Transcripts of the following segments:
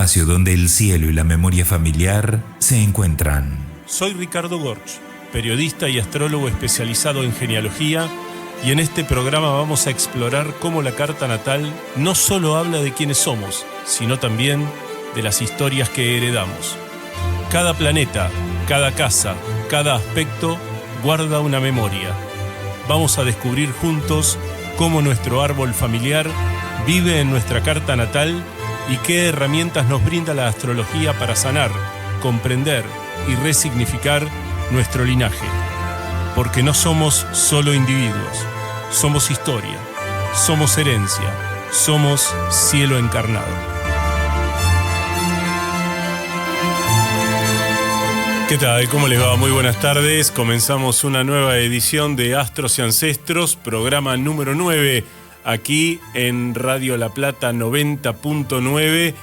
Espacio donde el cielo y la memoria familiar se encuentran. Soy Ricardo Gorch, periodista y astrólogo especializado en genealogía, y en este programa vamos a explorar cómo la carta natal no solo habla de quiénes somos, sino también de las historias que heredamos. Cada planeta, cada casa, cada aspecto guarda una memoria. Vamos a descubrir juntos cómo nuestro árbol familiar vive en nuestra carta natal y qué herramientas nos brinda la astrología para sanar, comprender y resignificar nuestro linaje. Porque no somos solo individuos, somos historia, somos herencia, somos cielo encarnado. ¿Qué tal? ¿Cómo les va? Muy buenas tardes. Comenzamos una nueva edición de Astros y Ancestros, programa número 9, aquí en Radio La Plata 90.9,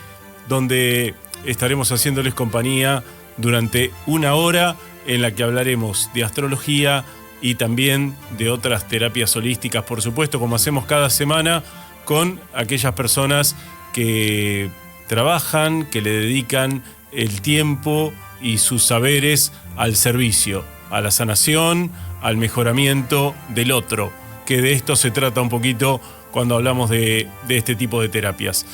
donde estaremos haciéndoles compañía durante una hora en la que hablaremos de astrología y también de otras terapias holísticas, por supuesto, como hacemos cada semana con aquellas personas que trabajan, que le dedican el tiempo y sus saberes al servicio, a la sanación, al mejoramiento del otro, que de esto se trata un poquito cuando hablamos de este tipo de terapias.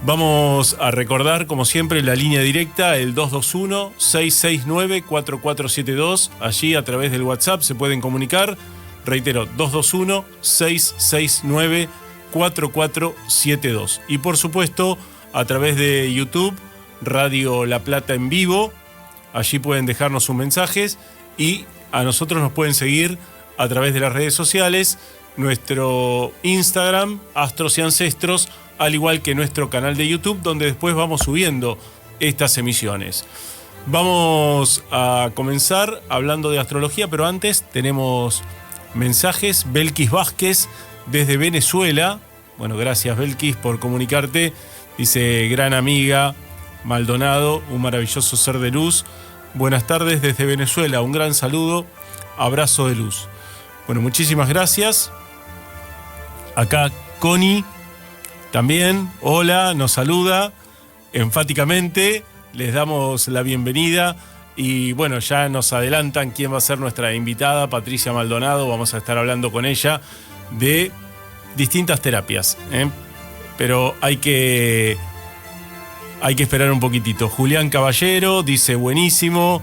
Vamos a recordar, como siempre, la línea directa, el 221-669-4472. Allí, a través del WhatsApp, se pueden comunicar. Reitero, 221-669-4472. Y, por supuesto, a través de YouTube, Radio La Plata en vivo. Allí pueden dejarnos sus mensajes y a nosotros nos pueden seguir a través de las redes sociales, nuestro Instagram, Astros y Ancestros, al igual que nuestro canal de YouTube, donde después vamos subiendo estas emisiones. Vamos a comenzar hablando de astrología, pero antes tenemos mensajes. Belkis Vázquez desde Venezuela. Bueno, gracias Belkis por comunicarte. Dice, gran amiga Maldonado, un maravilloso ser de luz. Buenas tardes desde Venezuela, un gran saludo, abrazo de luz. Bueno, muchísimas gracias. Acá Connie también, hola, nos saluda enfáticamente, les damos la bienvenida y bueno, ya nos adelantan quién va a ser nuestra invitada, Patricia Maldonado. Vamos a estar hablando con ella de distintas terapias, pero hay que esperar un poquitito. Julián Caballero dice, buenísimo.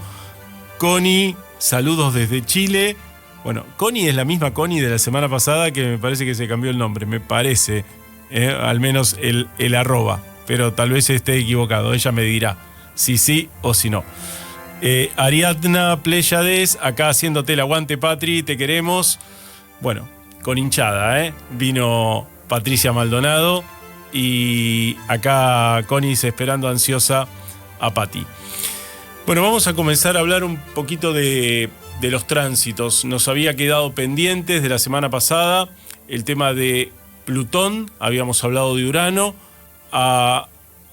Connie, saludos desde Chile. Bueno, Connie es la misma Connie de la semana pasada, que me parece que se cambió el nombre, me parece, al menos el arroba, pero tal vez esté equivocado, ella me dirá si sí o si no. Ariadna Pléyades, acá haciéndote el aguante, Patri, te queremos. Bueno, con hinchada, vino Patricia Maldonado. Y acá Connie esperando ansiosa a Pati. Bueno, vamos a comenzar a hablar un poquito de los tránsitos. Nos había quedado pendientes de la semana pasada el tema de Plutón, habíamos hablado de Urano,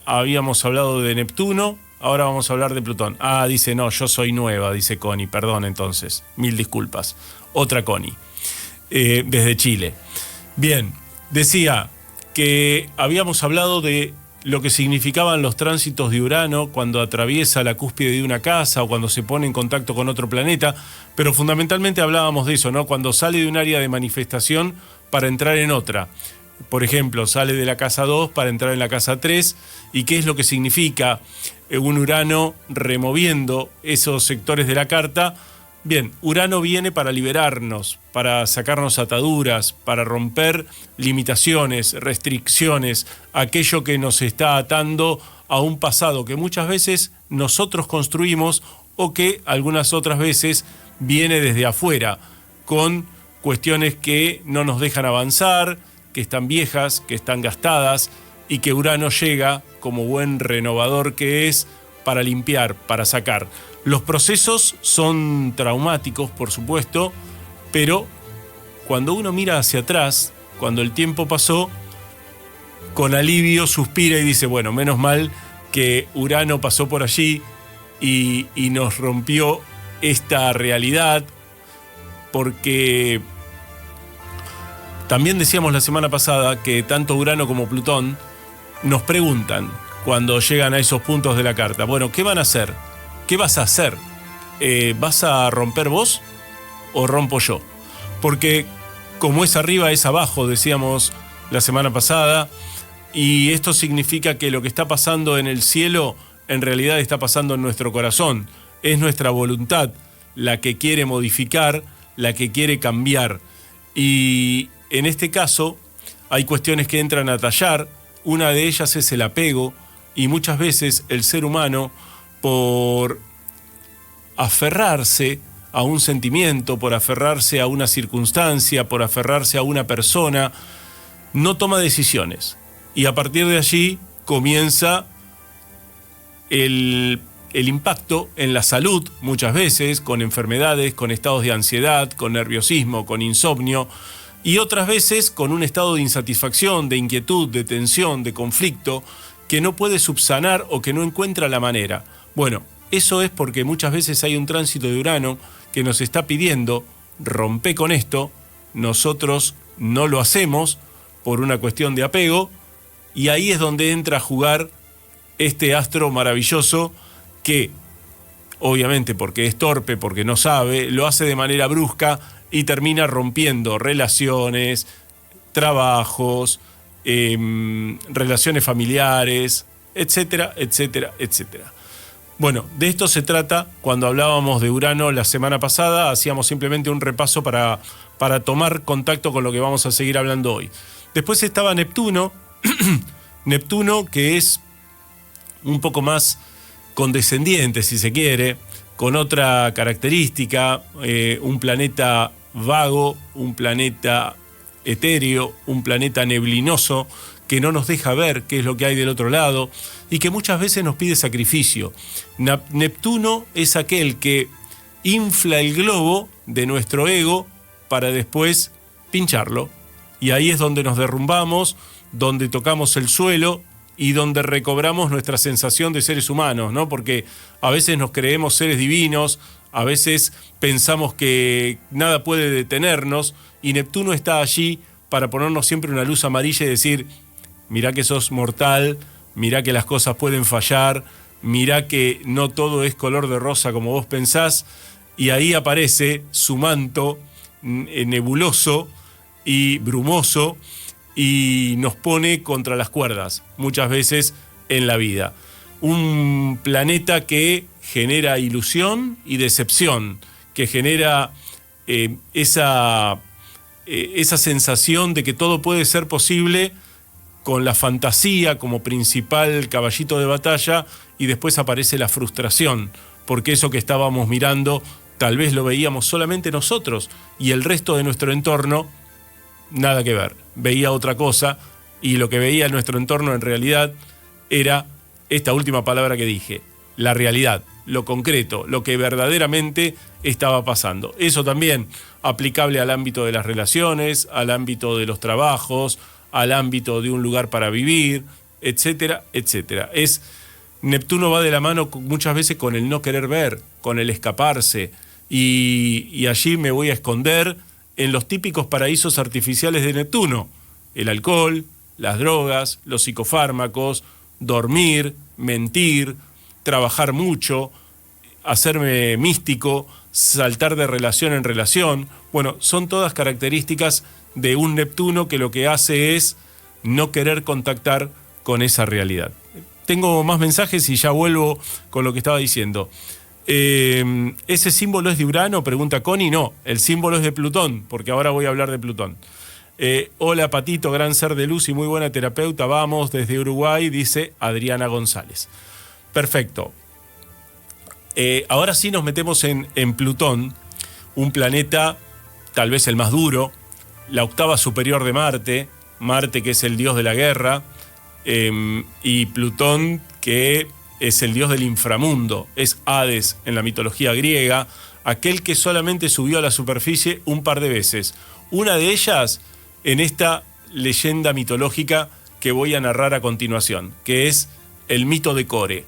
habíamos hablado de Neptuno, ahora vamos a hablar de Plutón. Dice, no, yo soy nueva, dice Connie, perdón entonces, mil disculpas. Otra Connie, desde Chile. Bien, decía que habíamos hablado de lo que significaban los tránsitos de Urano cuando atraviesa la cúspide de una casa o cuando se pone en contacto con otro planeta, pero fundamentalmente hablábamos de eso, ¿no? Cuando sale de un área de manifestación para entrar en otra. Por ejemplo, sale de la casa 2 para entrar en la casa 3, y qué es lo que significa un Urano removiendo esos sectores de la carta. Bien, Urano viene para liberarnos, para sacarnos ataduras, para romper limitaciones, restricciones, aquello que nos está atando a un pasado que muchas veces nosotros construimos o que algunas otras veces viene desde afuera, con cuestiones que no nos dejan avanzar, que están viejas, que están gastadas, y que Urano llega, como buen renovador que es, para limpiar, para sacar. Los procesos son traumáticos, por supuesto, pero cuando uno mira hacia atrás, cuando el tiempo pasó, con alivio suspira y dice, bueno, menos mal que Urano pasó por allí y nos rompió esta realidad, porque también decíamos la semana pasada que tanto Urano como Plutón nos preguntan, cuando llegan a esos puntos de la carta. Bueno, ¿qué van a hacer? ¿Qué vas a hacer? ¿Vas a romper vos o rompo yo? Porque como es arriba es abajo, decíamos la semana pasada, y esto significa que lo que está pasando en el cielo en realidad está pasando en nuestro corazón. Es nuestra voluntad la que quiere modificar, la que quiere cambiar. Y en este caso hay cuestiones que entran a tallar. Una de ellas es el apego, y muchas veces el ser humano, por aferrarse a un sentimiento, por aferrarse a una circunstancia, por aferrarse a una persona, no toma decisiones. Y a partir de allí comienza el impacto en la salud, muchas veces con enfermedades, con estados de ansiedad, con nerviosismo, con insomnio, y otras veces con un estado de insatisfacción, de inquietud, de tensión, de conflicto, que no puede subsanar o que no encuentra la manera. Bueno, eso es porque muchas veces hay un tránsito de Urano que nos está pidiendo rompe con esto. Nosotros no lo hacemos por una cuestión de apego, y ahí es donde entra a jugar este astro maravilloso que, obviamente porque es torpe, porque no sabe, lo hace de manera brusca y termina rompiendo relaciones, trabajos, relaciones familiares, etcétera, etcétera, etcétera. Bueno, de esto se trata cuando hablábamos de Urano la semana pasada. Hacíamos simplemente un repaso para tomar contacto con lo que vamos a seguir hablando hoy. Después estaba Neptuno, Neptuno que es un poco más condescendiente, si se quiere, con otra característica, un planeta vago, un planeta etéreo, un planeta neblinoso, que no nos deja ver qué es lo que hay del otro lado y que muchas veces nos pide sacrificio. Neptuno es aquel que infla el globo de nuestro ego para después pincharlo. Y ahí es donde nos derrumbamos, donde tocamos el suelo y donde recobramos nuestra sensación de seres humanos, ¿no? Porque a veces nos creemos seres divinos, a veces pensamos que nada puede detenernos, y Neptuno está allí para ponernos siempre una luz amarilla y decir: mirá que sos mortal, mirá que las cosas pueden fallar, mirá que no todo es color de rosa como vos pensás. Y ahí aparece su manto nebuloso y brumoso y nos pone contra las cuerdas muchas veces en la vida. Un planeta que genera ilusión y decepción, que genera esa sensación de que todo puede ser posible con la fantasía como principal caballito de batalla, y después aparece la frustración, porque eso que estábamos mirando tal vez lo veíamos solamente nosotros y el resto de nuestro entorno nada que ver, veía otra cosa, y lo que veía en nuestro entorno en realidad era esta última palabra que dije, la realidad, lo concreto, lo que verdaderamente estaba pasando. Eso también aplicable al ámbito de las relaciones, al ámbito de los trabajos, al ámbito de un lugar para vivir, etcétera, etcétera. Neptuno va de la mano muchas veces con el no querer ver, con el escaparse, y allí me voy a esconder en los típicos paraísos artificiales de Neptuno: el alcohol, las drogas, los psicofármacos, dormir, mentir, trabajar mucho, hacerme místico, saltar de relación en relación. Bueno, son todas características de un Neptuno que lo que hace es no querer contactar con esa realidad. Tengo más mensajes y ya vuelvo con lo que estaba diciendo. ¿Ese símbolo es de Urano?, pregunta Connie. No, el símbolo es de Plutón, porque ahora voy a hablar de Plutón. Hola Patito, gran ser de luz y muy buena terapeuta, vamos desde Uruguay, dice Adriana González. Perfecto. Ahora sí nos metemos en Plutón, un planeta tal vez el más duro, la octava superior de Marte, Marte que es el dios de la guerra, y Plutón que es el dios del inframundo, es Hades en la mitología griega, aquel que solamente subió a la superficie un par de veces. Una de ellas en esta leyenda mitológica que voy a narrar a continuación, que es el mito de Core.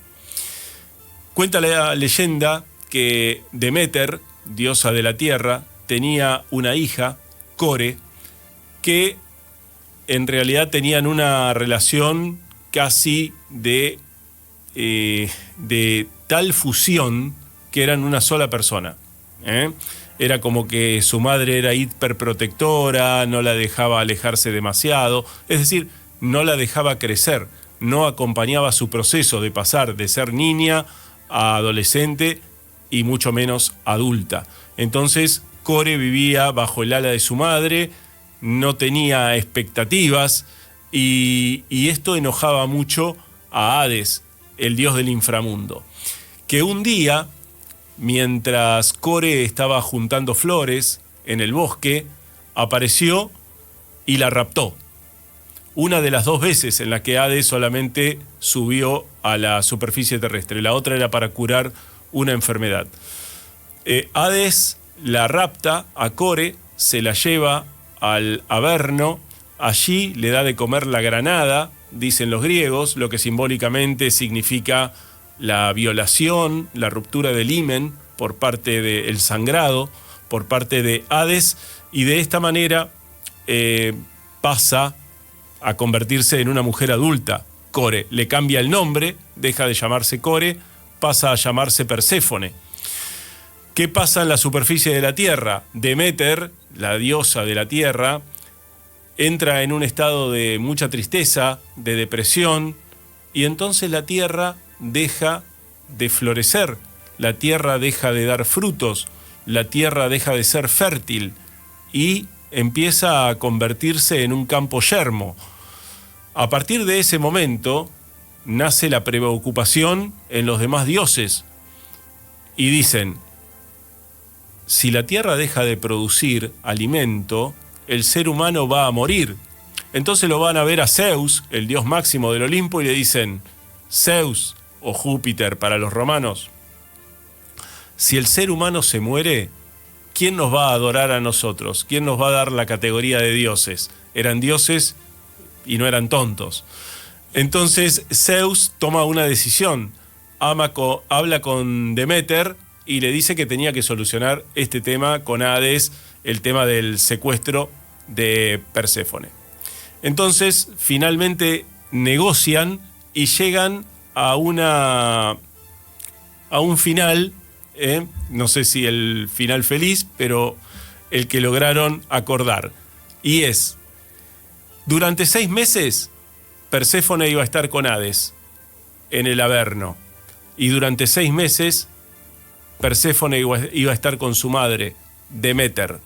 Cuenta la leyenda que Deméter, diosa de la tierra, tenía una hija, Core, que en realidad tenían una relación casi de tal fusión que eran una sola persona. Era como que su madre era hiperprotectora, no la dejaba alejarse demasiado, es decir, no la dejaba crecer, no acompañaba su proceso de pasar de ser niña a adolescente y mucho menos adulta. Entonces, Core vivía bajo el ala de su madre, no tenía expectativas y esto enojaba mucho a Hades, el dios del inframundo, que un día, mientras Core estaba juntando flores en el bosque, apareció y la raptó. Una de las 2 veces en las que Hades solamente subió a la superficie terrestre, la otra era para curar una enfermedad. Hades la rapta a Core, se la lleva al Averno, allí le da de comer la granada, dicen los griegos, lo que simbólicamente significa la violación, la ruptura del himen por parte del sangrado, por parte de Hades, y de esta manera pasa a convertirse en una mujer adulta. Core le cambia el nombre, deja de llamarse Core, pasa a llamarse Perséfone. ¿Qué pasa en la superficie de la tierra? Deméter, la diosa de la tierra, entra en un estado de mucha tristeza, de depresión, y entonces la tierra deja de florecer, la tierra deja de dar frutos, la tierra deja de ser fértil y empieza a convertirse en un campo yermo. A partir de ese momento nace la preocupación en los demás dioses y dicen: si la tierra deja de producir alimento, el ser humano va a morir. Entonces lo van a ver a Zeus, el dios máximo del Olimpo, y le dicen: Zeus, o Júpiter para los romanos, si el ser humano se muere, ¿quién nos va a adorar a nosotros? ¿Quién nos va a dar la categoría de dioses? Eran dioses y no eran tontos. Entonces Zeus toma una decisión, habla con Deméter y le dice que tenía que solucionar este tema con Hades, el tema del secuestro de Perséfone. Entonces finalmente negocian y llegan a un final, no sé si el final feliz, pero el que lograron acordar. Y es, durante 6 meses, Perséfone iba a estar con Hades en el Averno. Y durante 6 meses, Perséfone iba a estar con su madre, Deméter.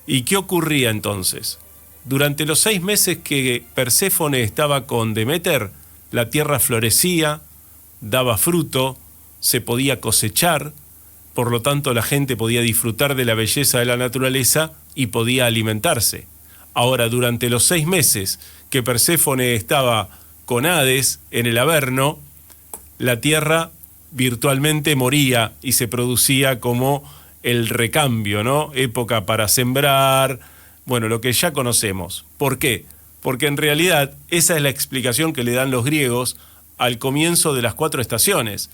¿Y qué ocurría entonces? Durante los 6 meses que Perséfone estaba con Deméter, la tierra florecía, daba fruto, se podía cosechar, por lo tanto la gente podía disfrutar de la belleza de la naturaleza y podía alimentarse. Ahora, durante los 6 meses que Perséfone estaba con Hades en el Averno, la tierra virtualmente moría y se producía como el recambio, ¿no? Época para sembrar, bueno, lo que ya conocemos. ¿Por qué? Porque en realidad esa es la explicación que le dan los griegos al comienzo de las 4 estaciones.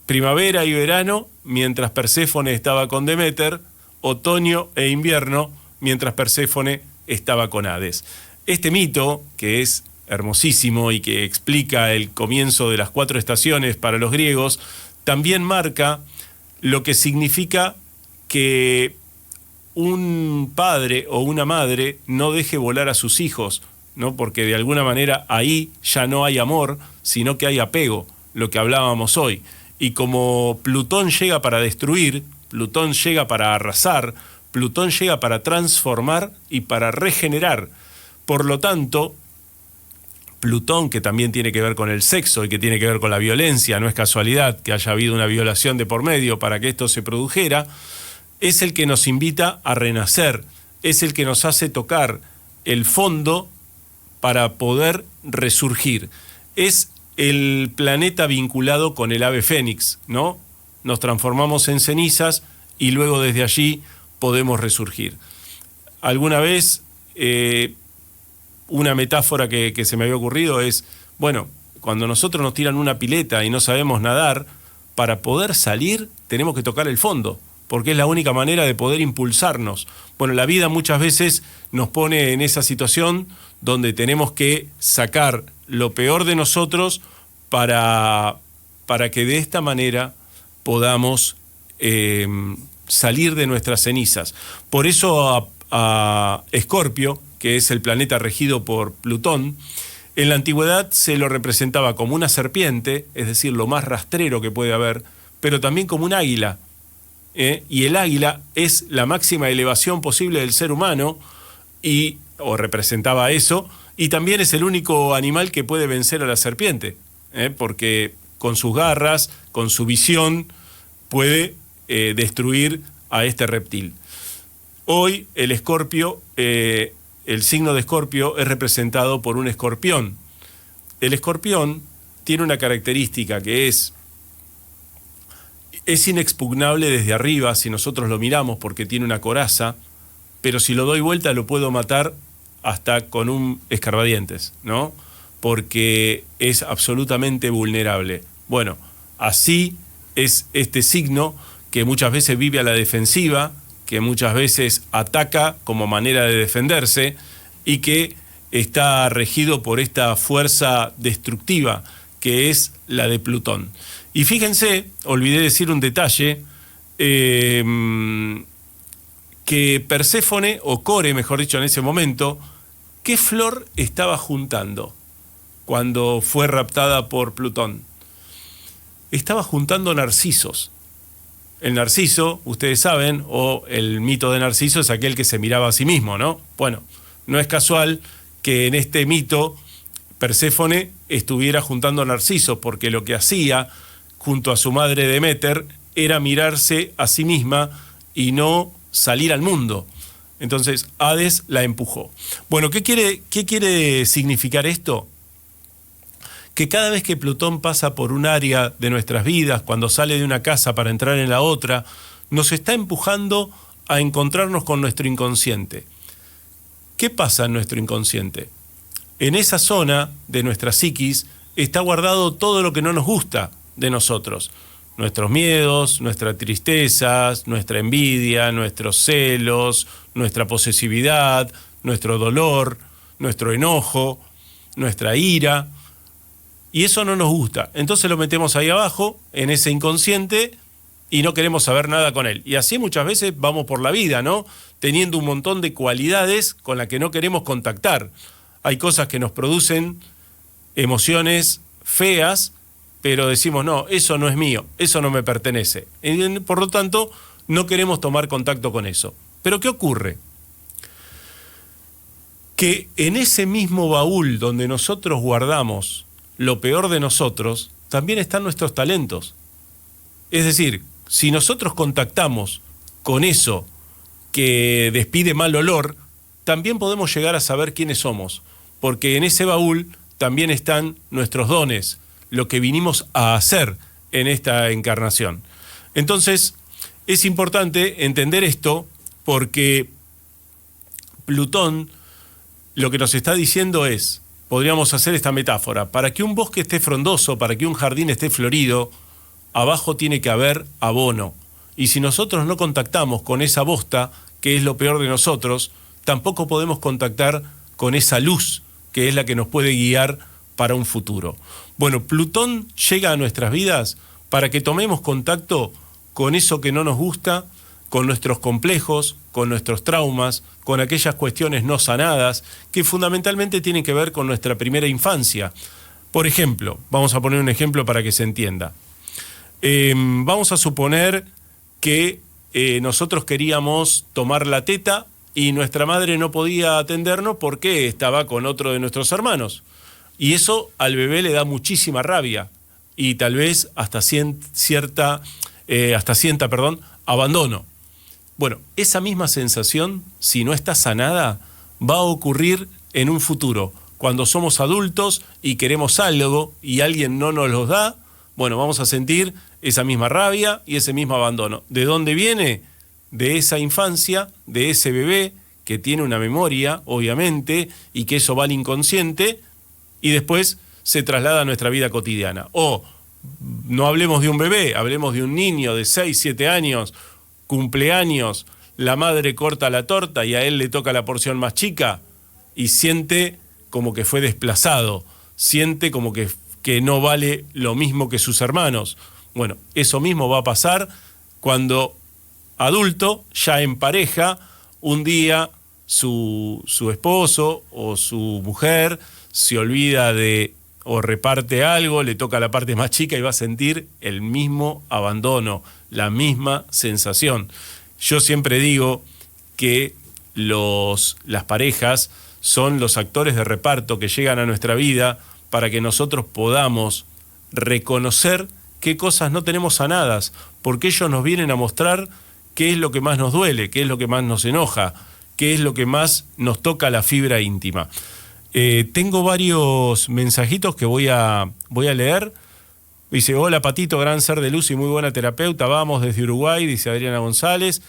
Primavera y verano, mientras Perséfone estaba con Deméter, otoño e invierno, mientras Perséfone estaba con Hades. Este mito, que es hermosísimo y que explica el comienzo de las 4 estaciones para los griegos, también marca lo que significa que un padre o una madre no deje volar a sus hijos, ¿no? Porque de alguna manera ahí ya no hay amor, sino que hay apego, lo que hablábamos hoy. Y como Plutón llega para destruir, Plutón llega para arrasar, Plutón llega para transformar y para regenerar. Por lo tanto, Plutón, que también tiene que ver con el sexo y que tiene que ver con la violencia, no es casualidad que haya habido una violación de por medio para que esto se produjera, es el que nos invita a renacer, es el que nos hace tocar el fondo para poder resurgir. Es el planeta vinculado con el ave fénix, ¿no? Nos transformamos en cenizas y luego desde allí podemos resurgir. Alguna vez una metáfora que se me había ocurrido es, bueno, cuando nosotros nos tiran una pileta y no sabemos nadar, para poder salir tenemos que tocar el fondo. porque es la única manera de poder impulsarnos. Bueno, la vida muchas veces nos pone en esa situación donde tenemos que sacar lo peor de nosotros para que de esta manera podamos salir de nuestras cenizas. Por eso a Escorpio, que es el planeta regido por Plutón, en la antigüedad se lo representaba como una serpiente, es decir, lo más rastrero que puede haber, pero también como un águila. Y el águila es la máxima elevación posible del ser humano, o representaba eso, y también es el único animal que puede vencer a la serpiente, porque con sus garras, con su visión, puede destruir a este reptil. Hoy el Escorpio, el signo de Escorpio es representado por un escorpión. El escorpión tiene una característica que es inexpugnable desde arriba si nosotros lo miramos porque tiene una coraza, pero si lo doy vuelta lo puedo matar hasta con un escarbadientes, ¿no? Porque es absolutamente vulnerable. Bueno, así es este signo que muchas veces vive a la defensiva, que muchas veces ataca como manera de defenderse y que está regido por esta fuerza destructiva que es la de Plutón. Y fíjense, olvidé decir un detalle, que Perséfone, o Core, mejor dicho, en ese momento, ¿qué flor estaba juntando cuando fue raptada por Plutón? Estaba juntando narcisos. El narciso, ustedes saben, o el mito de Narciso es aquel que se miraba a sí mismo, ¿no? Bueno, no es casual que en este mito Perséfone estuviera juntando narcisos, porque lo que hacía junto a su madre Deméter era mirarse a sí misma y no salir al mundo. Entonces Hades la empujó. Bueno, ¿qué quiere significar esto? Que cada vez que Plutón pasa por un área de nuestras vidas, cuando sale de una casa para entrar en la otra, nos está empujando a encontrarnos con nuestro inconsciente. ¿Qué pasa en nuestro inconsciente? En esa zona de nuestra psiquis está guardado todo lo que no nos gusta de nosotros. Nuestros miedos, nuestras tristezas, nuestra envidia, nuestros celos, nuestra posesividad, nuestro dolor, nuestro enojo, nuestra ira. Y eso no nos gusta. Entonces lo metemos ahí abajo, en ese inconsciente, y no queremos saber nada con él. Y así muchas veces vamos por la vida, ¿no? Teniendo un montón de cualidades con las que no queremos contactar. Hay cosas que nos producen emociones feas, pero decimos, no, eso no es mío, eso no me pertenece. Y por lo tanto, no queremos tomar contacto con eso. Pero ¿qué ocurre? Que en ese mismo baúl donde nosotros guardamos lo peor de nosotros, también están nuestros talentos. Es decir, si nosotros contactamos con eso que despide mal olor, también podemos llegar a saber quiénes somos, porque en ese baúl también están nuestros dones, lo que vinimos a hacer en esta encarnación. Entonces, es importante entender esto porque Plutón lo que nos está diciendo es, podríamos hacer esta metáfora, para que un bosque esté frondoso, para que un jardín esté florido, abajo tiene que haber abono. Y si nosotros no contactamos con esa bosta, que es lo peor de nosotros, tampoco podemos contactar con esa luz, que es la que nos puede guiar para un futuro. Bueno, Plutón llega a nuestras vidas para que tomemos contacto con eso que no nos gusta, con nuestros complejos, con nuestros traumas, con aquellas cuestiones no sanadas, que fundamentalmente tienen que ver con nuestra primera infancia. Por ejemplo, vamos a poner un ejemplo para que se entienda. Vamos a suponer que nosotros queríamos tomar la teta y nuestra madre no podía atendernos porque estaba con otro de nuestros hermanos. Y eso al bebé le da muchísima rabia y tal vez hasta sienta abandono. Bueno, esa misma sensación, si no está sanada, va a ocurrir en un futuro. Cuando somos adultos y queremos algo y alguien no nos lo da, bueno, vamos a sentir esa misma rabia y ese mismo abandono. ¿De dónde viene? De esa infancia, de ese bebé que tiene una memoria, obviamente, y que eso va al inconsciente y después se traslada a nuestra vida cotidiana. O no hablemos de un bebé, hablemos de un niño de 6, 7 años cumpleaños, la madre corta la torta y a él le toca la porción más chica y siente como que fue desplazado, siente como que no vale lo mismo que sus hermanos. Bueno, eso mismo va a pasar cuando adulto, ya en pareja, un día su esposo o su mujer se olvida de o reparte algo, le toca la parte más chica y va a sentir el mismo abandono, la misma sensación. Yo siempre digo que las parejas son los actores de reparto que llegan a nuestra vida para que nosotros podamos reconocer qué cosas no tenemos sanadas, porque ellos nos vienen a mostrar qué es lo que más nos duele, qué es lo que más nos enoja, qué es lo que más nos toca la fibra íntima. Tengo varios mensajitos que voy a leer. Dice, hola Patito, gran ser de luz y muy buena terapeuta, vamos desde Uruguay, dice Adriana González.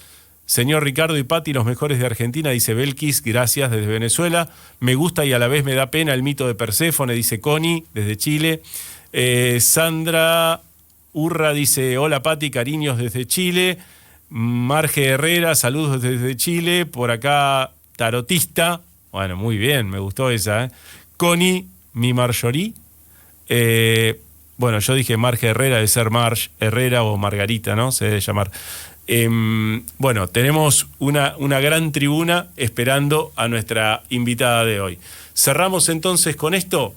Señor Ricardo y Pati, los mejores de Argentina, dice Belkis, gracias desde Venezuela. Me gusta y a la vez me da pena el mito de Perséfone, dice Connie, desde Chile. Sandra Urra dice, hola Pati, cariños desde Chile. Marge Herrera, saludos desde Chile. Por acá, tarotista. Bueno, muy bien, me gustó esa. Connie, mi Marjorie. Bueno, yo dije Marge Herrera, debe ser Marge Herrera o Margarita, ¿no? Se debe llamar. Bueno, tenemos una gran tribuna esperando a nuestra invitada de hoy. Cerramos entonces con esto.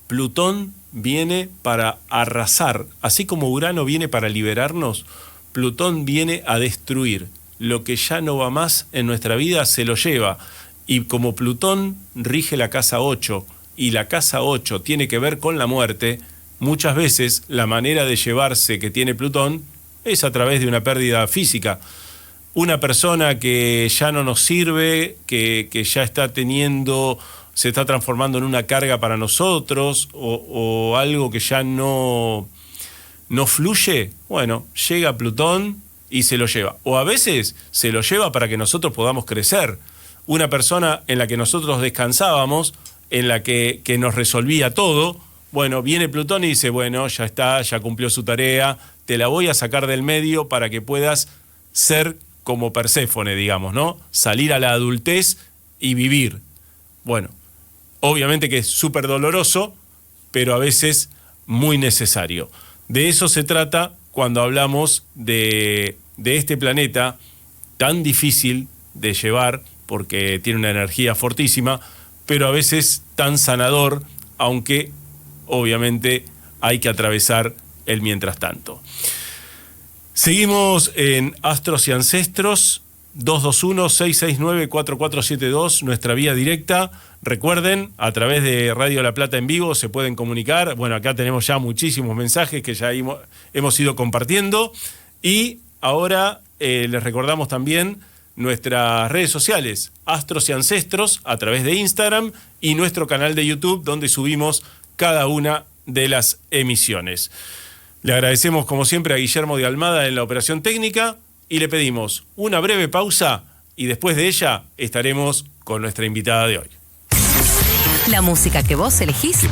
Plutón viene para arrasar, así como Urano viene para liberarnos, Plutón viene a destruir. Lo que ya no va más en nuestra vida se lo lleva. Y como Plutón rige la casa 8 y la casa 8 tiene que ver con la muerte, muchas veces la manera de llevarse que tiene Plutón es a través de una pérdida física. Una persona que ya no nos sirve, que ya está se está transformando en una carga para nosotros o algo que ya no fluye, bueno, llega Plutón y se lo lleva. O a veces se lo lleva para que nosotros podamos crecer. Una persona en la que nosotros descansábamos, en la que nos resolvía todo, bueno, viene Plutón y dice, bueno, ya está, ya cumplió su tarea, te la voy a sacar del medio para que puedas ser como Perséfone, digamos, ¿no? Salir a la adultez y vivir. Bueno, obviamente que es súper doloroso, pero a veces muy necesario. De eso se trata cuando hablamos de este planeta tan difícil de llevar, porque tiene una energía fortísima, pero a veces tan sanador, aunque obviamente hay que atravesar el mientras tanto. Seguimos en Astros y Ancestros, 221-669-4472, nuestra vía directa. Recuerden, a través de Radio La Plata en vivo se pueden comunicar. Bueno, acá tenemos ya muchísimos mensajes que ya hemos ido compartiendo. Y ahora les recordamos también nuestras redes sociales, Astros y Ancestros, a través de Instagram, y nuestro canal de YouTube, donde subimos cada una de las emisiones. Le agradecemos, como siempre, a Guillermo de Almada en la operación técnica y le pedimos una breve pausa y después de ella estaremos con nuestra invitada de hoy. La música que vos elegís.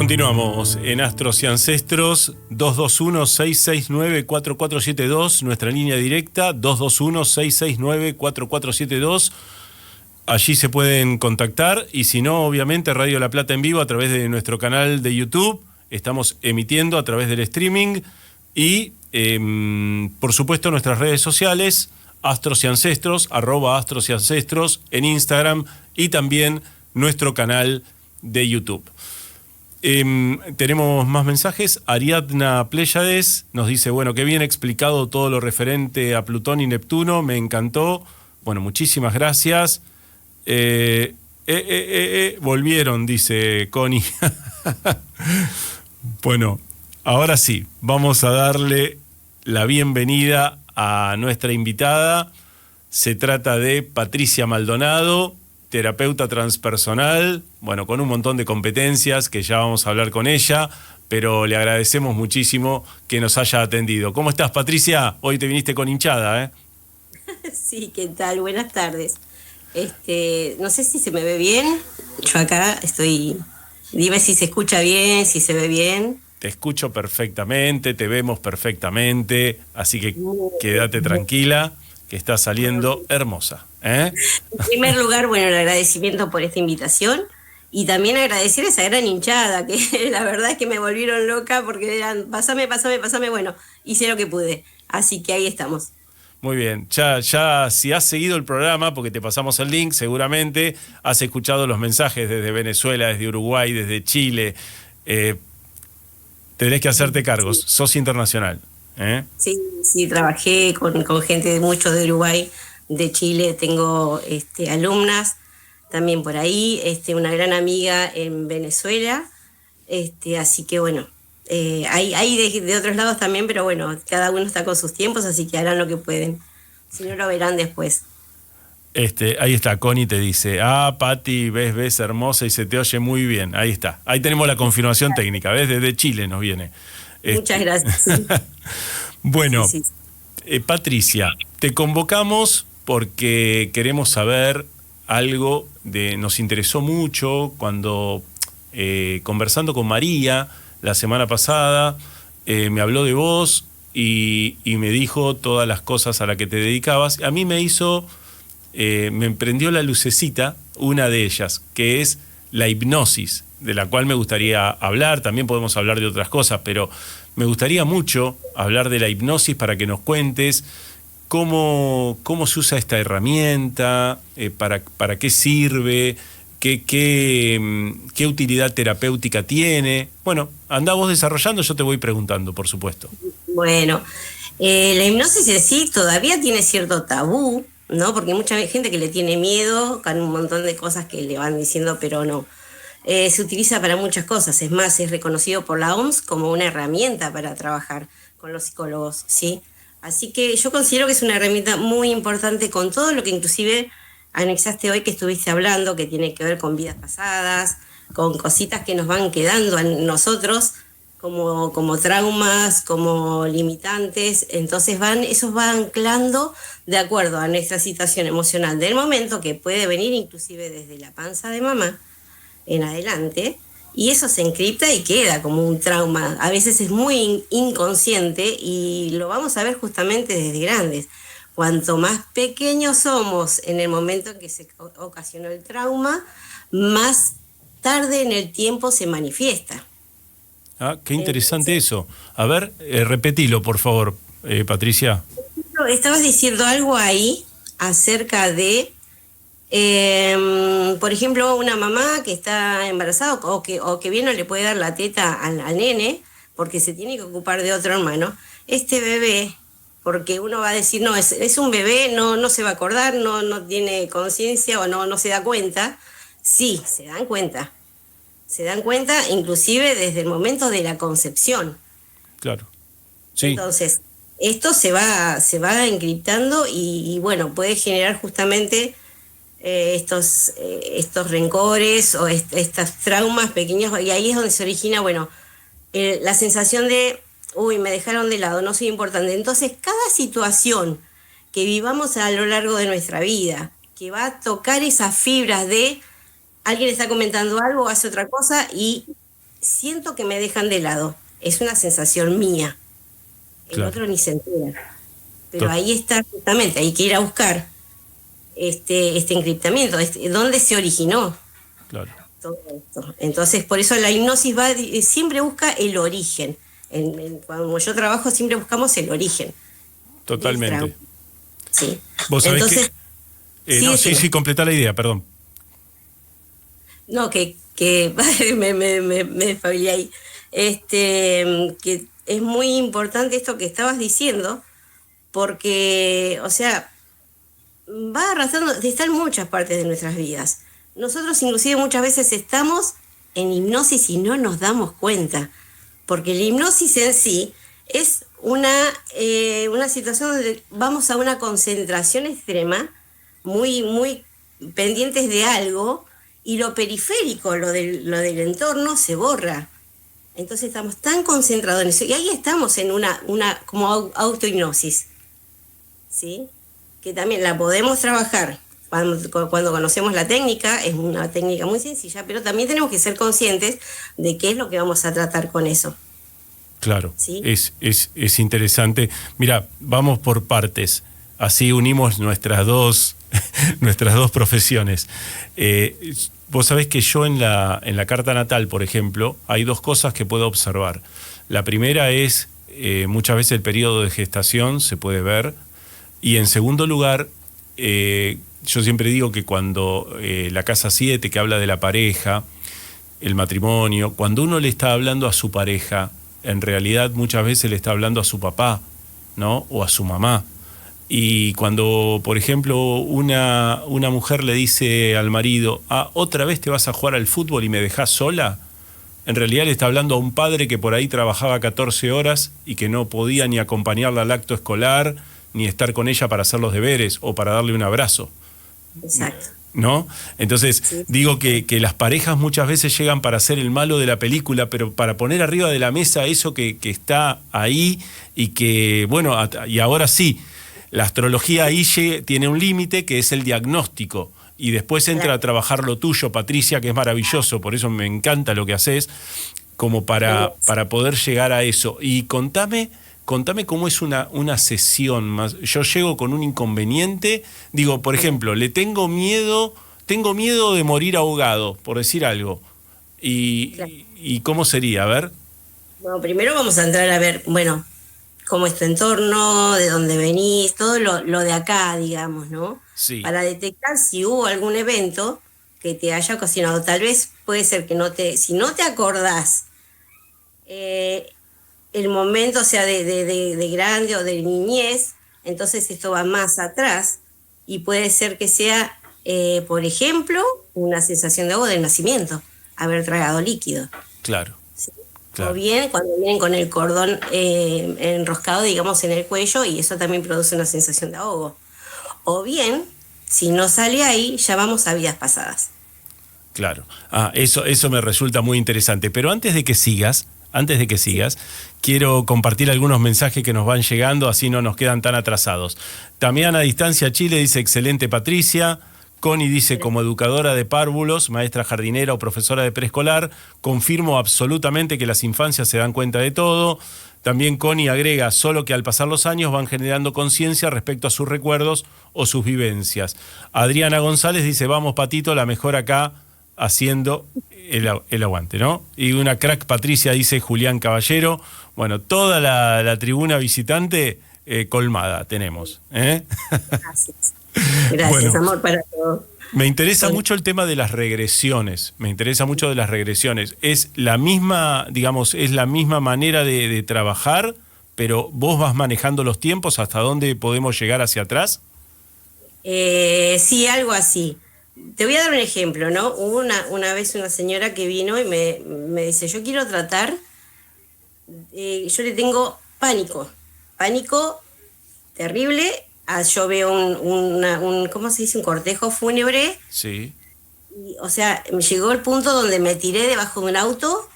Continuamos en Astros y Ancestros, 221-669-4472, nuestra línea directa, 221-669-4472. Allí se pueden contactar y si no, obviamente Radio La Plata en vivo a través de nuestro canal de YouTube. Estamos emitiendo a través del streaming y, por supuesto, nuestras redes sociales, Astros y Ancestros, @Astros y Ancestros en Instagram y también nuestro canal de YouTube. Tenemos más mensajes. Ariadna Pléyades nos dice, bueno, qué bien explicado todo lo referente a Plutón y Neptuno, me encantó. Bueno, muchísimas gracias. Volvieron, dice Connie. Bueno, ahora sí, vamos a darle la bienvenida a nuestra invitada. Se trata de Patricia Maldonado, terapeuta transpersonal, bueno, con un montón de competencias que ya vamos a hablar con ella, pero le agradecemos muchísimo que nos haya atendido. ¿Cómo estás, Patricia? Hoy te viniste con hinchada, ¿eh? Sí, ¿qué tal? Buenas tardes. No sé si se me ve bien. Yo acá estoy... Dime si se escucha bien, si se ve bien. Te escucho perfectamente, te vemos perfectamente, así que quédate tranquila, que está saliendo hermosa. En primer lugar, bueno, el agradecimiento por esta invitación y también agradecer a esa gran hinchada, que la verdad es que me volvieron loca porque eran, pásame, bueno, hice lo que pude, así que ahí estamos. Muy bien, ya si has seguido el programa, porque te pasamos el link, seguramente has escuchado los mensajes desde Venezuela, desde Uruguay, desde Chile. Tenés que hacerte cargos, sos internacional. Sí, trabajé con gente de mucho de Uruguay, de Chile, tengo alumnas también por ahí, una gran amiga en Venezuela, así que bueno, hay de otros lados también, pero bueno, cada uno está con sus tiempos, así que harán lo que pueden, si no lo verán después. Ahí está, Connie te dice, Pati, ves hermosa y se te oye muy bien, ahí está, ahí tenemos la confirmación técnica, ¿ves? Desde Chile nos viene. Muchas gracias. Sí. Bueno, sí. Patricia, te convocamos porque queremos saber algo nos interesó mucho cuando conversando con María la semana pasada, me habló de vos y me dijo todas las cosas a las que te dedicabas. A mí me emprendió la lucecita, una de ellas, que es la hipnosis, de la cual me gustaría hablar. También podemos hablar de otras cosas, pero me gustaría mucho hablar de la hipnosis para que nos cuentes cómo se usa esta herramienta, para qué sirve, qué utilidad terapéutica tiene. Bueno, andá vos desarrollando, yo te voy preguntando, por supuesto. Bueno, la hipnosis en sí todavía tiene cierto tabú, ¿no? Porque hay mucha gente que le tiene miedo, con un montón de cosas que le van diciendo, pero no. Se utiliza para muchas cosas, es más, es reconocido por la OMS como una herramienta para trabajar con los psicólogos, ¿sí? Así que yo considero que es una herramienta muy importante con todo lo que inclusive anexaste hoy que estuviste hablando, que tiene que ver con vidas pasadas, con cositas que nos van quedando a nosotros como traumas, como limitantes. Entonces esos van anclando de acuerdo a nuestra situación emocional del momento, que puede venir inclusive desde la panza de mamá en adelante, y eso se encripta y queda como un trauma. A veces es muy inconsciente y lo vamos a ver justamente desde grandes. Cuanto más pequeños somos en el momento en que se ocasionó el trauma, más tarde en el tiempo se manifiesta. Qué interesante eso. A ver, repetilo, por favor, Patricia. Estabas diciendo algo ahí acerca de por ejemplo, una mamá que está embarazada o que bien no le puede dar la teta al nene porque se tiene que ocupar de otro hermano. Este bebé, porque uno va a decir, no, es un bebé, no se va a acordar, no tiene conciencia o no se da cuenta. Sí, se dan cuenta. Se dan cuenta inclusive desde el momento de la concepción. Claro. Sí. Entonces, esto se va encriptando y bueno, puede generar justamente estos rencores o estos traumas pequeños, y ahí es donde se origina, bueno, la sensación de, me dejaron de lado, no soy importante. Entonces, cada situación que vivamos a lo largo de nuestra vida, que va a tocar esas fibras de alguien está comentando algo, hace otra cosa y siento que me dejan de lado. Es una sensación mía. El Claro. otro ni se entera. Pero Tot- ahí está justamente, hay que ir a buscar este encriptamiento, dónde se originó Claro. todo esto. Entonces, por eso la hipnosis siempre busca el origen. Cuando yo trabajo siempre buscamos el origen. Totalmente. Del trauma. Sí. Vos sabés Entonces, que... no, sí, completá la idea, perdón. no, que me despabilé ahí. Que es muy importante esto que estabas diciendo, porque, o sea, va arrastrando, está en muchas partes de nuestras vidas. Nosotros inclusive muchas veces estamos en hipnosis y no nos damos cuenta, porque la hipnosis en sí es una situación donde vamos a una concentración extrema, muy, muy pendientes de algo, y lo periférico, lo del entorno, se borra. Entonces estamos tan concentrados en eso, y ahí estamos en una como autohipnosis, ¿sí? Que también la podemos trabajar cuando conocemos la técnica. Es una técnica muy sencilla, pero también tenemos que ser conscientes de qué es lo que vamos a tratar con eso. Claro, ¿Sí? es interesante. Mira, vamos por partes. Así unimos nuestras dos profesiones. Vos sabés que yo en la carta natal, por ejemplo, hay dos cosas que puedo observar. La primera es, muchas veces el periodo de gestación se puede ver. Y en segundo lugar, yo siempre digo que cuando la casa 7, que habla de la pareja, el matrimonio, cuando uno le está hablando a su pareja, en realidad muchas veces le está hablando a su papá, ¿no? O a su mamá. Y cuando, por ejemplo, una mujer le dice al marido, ¿otra vez te vas a jugar al fútbol y me dejás sola? En realidad le está hablando a un padre que por ahí trabajaba 14 horas y que no podía ni acompañarla al acto escolar, ni estar con ella para hacer los deberes o para darle un abrazo. Exacto. ¿No? Entonces, Sí. digo que las parejas muchas veces llegan para ser el malo de la película, pero para poner arriba de la mesa eso que está ahí y que, bueno, y ahora sí, la astrología ahí tiene un límite que es el diagnóstico. Y después entra a trabajar lo tuyo, Patricia, que es maravilloso, por eso me encanta lo que haces, como para poder llegar a eso. Y contame cómo es una sesión más. Yo llego con un inconveniente, digo, por ejemplo, tengo miedo de morir ahogado, por decir algo. ¿Y cómo sería? A ver. Bueno, primero vamos a entrar a ver, bueno, cómo es tu entorno, de dónde venís, todo lo de acá, digamos, ¿no? Sí. Para detectar si hubo algún evento que te haya ocasionado. Tal vez puede ser que si no te acordás el momento, o sea, de grande o de niñez, entonces esto va más atrás y puede ser que sea, por ejemplo, una sensación de ahogo del nacimiento, haber tragado líquido. Claro. ¿Sí? Claro. O bien cuando vienen con el cordón enroscado, digamos, en el cuello, y eso también produce una sensación de ahogo. O bien, si no sale ahí, ya vamos a vidas pasadas. Claro. Eso me resulta muy interesante. Pero antes de que sigas, quiero compartir algunos mensajes que nos van llegando, así no nos quedan tan atrasados. También a distancia Chile dice, excelente Patricia. Connie dice, como educadora de párvulos, maestra jardinera o profesora de preescolar, confirmo absolutamente que las infancias se dan cuenta de todo. También Connie agrega, solo que al pasar los años van generando conciencia respecto a sus recuerdos o sus vivencias. Adriana González dice, vamos Patito, la mejor acá haciendo el aguante, ¿no? Y una crack Patricia, dice Julián Caballero. Bueno, toda la tribuna visitante colmada tenemos. Gracias. Gracias, Bueno, amor, para todo. me interesa mucho el tema de las regresiones. Es la misma, digamos, es la misma manera de trabajar, pero vos vas manejando los tiempos, ¿hasta dónde podemos llegar hacia atrás? Sí, algo así. Te voy a dar un ejemplo, ¿no? Hubo una vez una señora que vino y me dice, yo quiero tratar, yo le tengo pánico terrible. Yo veo ¿cómo se dice? Un cortejo fúnebre. Sí. Y, o sea, me llegó el punto donde me tiré debajo de un auto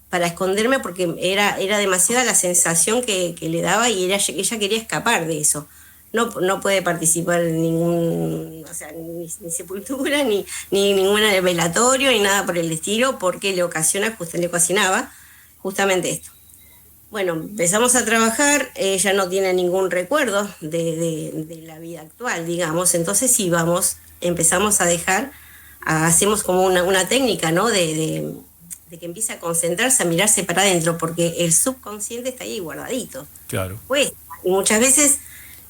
para esconderme porque era demasiada la sensación que le daba y ella quería escapar de eso. no puede participar en ningún, o sea, ni sepultura, ni ningún velatorio, ni nada por el estilo, porque le ocasionaba justamente esto. Bueno, empezamos a trabajar, ella no tiene ningún recuerdo de la vida actual, digamos, entonces sí empezamos a dejar, hacemos como una técnica, ¿no? De que empiece a concentrarse, a mirarse para adentro, porque el subconsciente está ahí guardadito. Claro. Pues, y muchas veces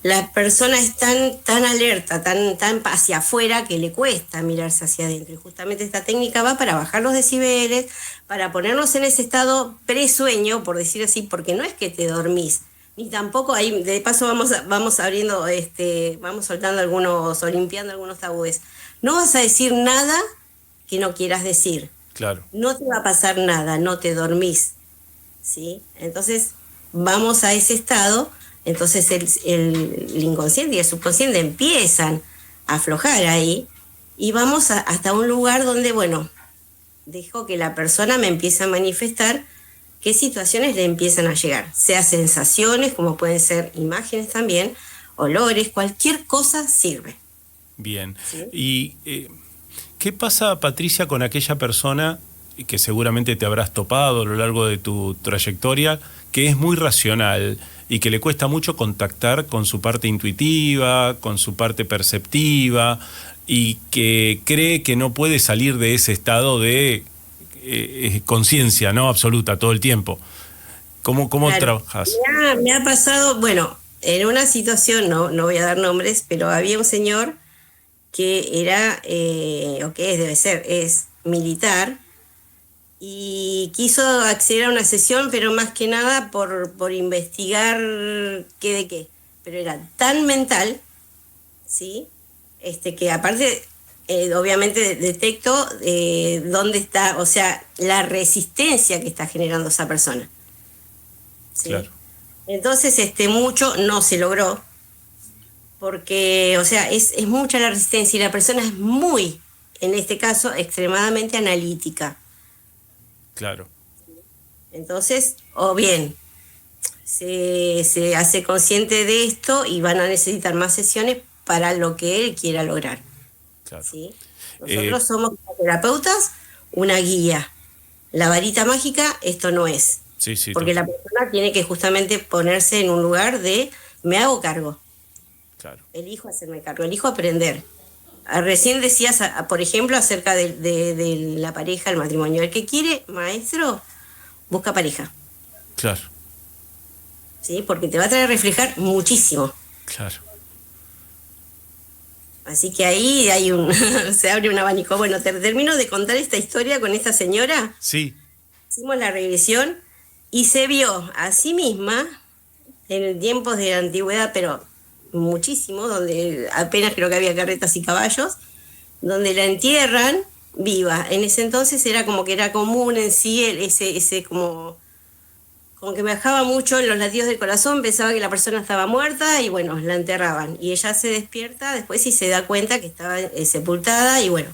la persona es tan alerta, tan hacia afuera, que le cuesta mirarse hacia adentro. Y justamente esta técnica va para bajar los decibeles, para ponernos en ese estado presueño, por decir así, porque no es que te dormís, ni tampoco ahí, de paso vamos abriendo, vamos soltando o limpiando algunos tabúes. No vas a decir nada que no quieras decir. Claro. No te va a pasar nada, no te dormís, ¿sí? Entonces, vamos a ese estado. Entonces el inconsciente y el subconsciente empiezan a aflojar ahí y vamos hasta un lugar donde, bueno, dejo que la persona me empiece a manifestar qué situaciones le empiezan a llegar, sea sensaciones, como pueden ser imágenes también, olores, cualquier cosa sirve. Bien. ¿Sí? ¿Y qué pasa, Patricia, con aquella persona que seguramente te habrás topado a lo largo de tu trayectoria, que es muy racional y que le cuesta mucho contactar con su parte intuitiva, con su parte perceptiva, y que cree que no puede salir de ese estado de conciencia, ¿no? Absoluta, todo el tiempo? ¿Cómo Claro. trabajas? Me ha pasado, bueno, en una situación, no voy a dar nombres, pero había un señor que era, o que es militar, y quiso acceder a una sesión, pero más que nada por investigar qué de qué. Pero era tan mental, ¿sí? Que aparte, obviamente detecto dónde está, o sea, la resistencia que está generando esa persona. ¿Sí? Claro. Entonces, mucho no se logró, porque, o sea, es mucha la resistencia y la persona es muy, en este caso, extremadamente analítica. Claro. Entonces, o bien se hace consciente de esto y van a necesitar más sesiones para lo que él quiera lograr. Claro. ¿Sí? Nosotros somos terapeutas, una guía. La varita mágica, esto no es. Sí, sí. Porque la persona tiene que justamente ponerse en un lugar de me hago cargo. Claro. Elijo hacerme cargo, elijo aprender. Recién decías, por ejemplo, acerca de la pareja, el matrimonio. El que quiere, maestro, busca pareja. Claro. ¿Sí? Porque te va a traer a reflejar muchísimo. Claro. Así que ahí hay se abre un abanico. Bueno, termino de contar esta historia con esta señora. Sí. Hicimos la regresión y se vio a sí misma en tiempos de la antigüedad, pero muchísimo, donde apenas creo que había carretas y caballos, donde la entierran viva. En ese entonces era como que era común en sí ese como que me bajaba mucho en los latidos del corazón, pensaba que la persona estaba muerta y bueno, la enterraban. Y ella se despierta después y se da cuenta que estaba sepultada y bueno,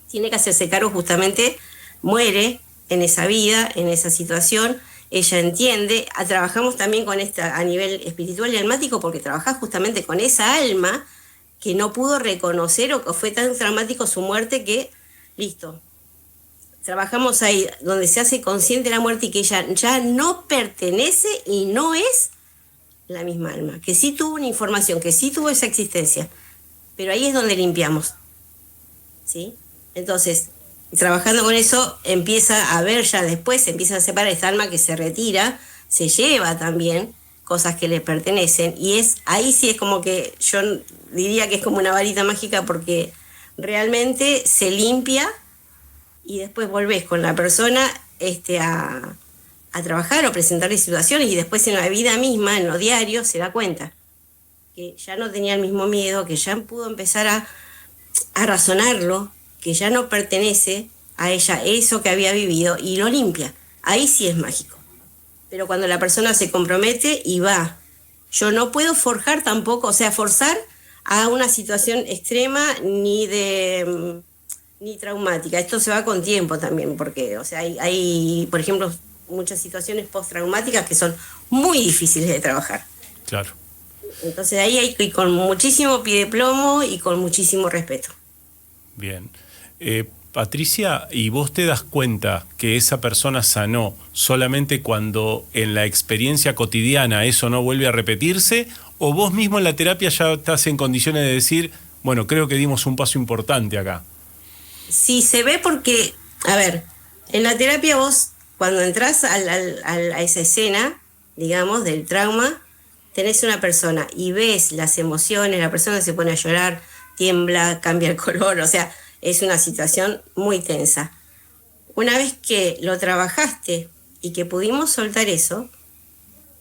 tiene que hacerse cargo, justamente muere en esa vida, en esa situación. Ella entiende, trabajamos también con esta a nivel espiritual y almático, porque trabajás justamente con esa alma que no pudo reconocer o que fue tan traumático su muerte que, listo, trabajamos ahí donde se hace consciente la muerte y que ella ya no pertenece y no es la misma alma, que sí tuvo una información, que sí tuvo esa existencia, pero ahí es donde limpiamos, ¿sí? Entonces, trabajando con eso, empieza a ver ya después, se empieza a separar esta alma que se retira, se lleva también cosas que le pertenecen, y ahí sí es como que yo diría que es como una varita mágica, porque realmente se limpia y después volvés con la persona a trabajar o presentarle situaciones, y después en la vida misma, en lo diario, se da cuenta que ya no tenía el mismo miedo, que ya pudo empezar a razonarlo, que ya no pertenece a ella eso que había vivido, y lo limpia. Ahí sí es mágico. Pero cuando la persona se compromete y va, yo no puedo forjar tampoco, o sea, forzar a una situación extrema ni traumática. Esto se va con tiempo también, porque, o sea, hay, por ejemplo, muchas situaciones postraumáticas que son muy difíciles de trabajar. Claro. Entonces ahí hay que ir con muchísimo pie de plomo y con muchísimo respeto. Bien. Patricia, ¿y vos te das cuenta que esa persona sanó solamente cuando en la experiencia cotidiana eso no vuelve a repetirse? ¿O vos mismo en la terapia ya estás en condiciones de decir, bueno, creo que dimos un paso importante acá? Sí, se ve porque, a ver, en la terapia vos, cuando entras a esa escena, digamos, del trauma, tenés una persona y ves las emociones, la persona se pone a llorar, tiembla, cambia el color, o sea, es una situación muy tensa. Una vez que lo trabajaste y que pudimos soltar eso,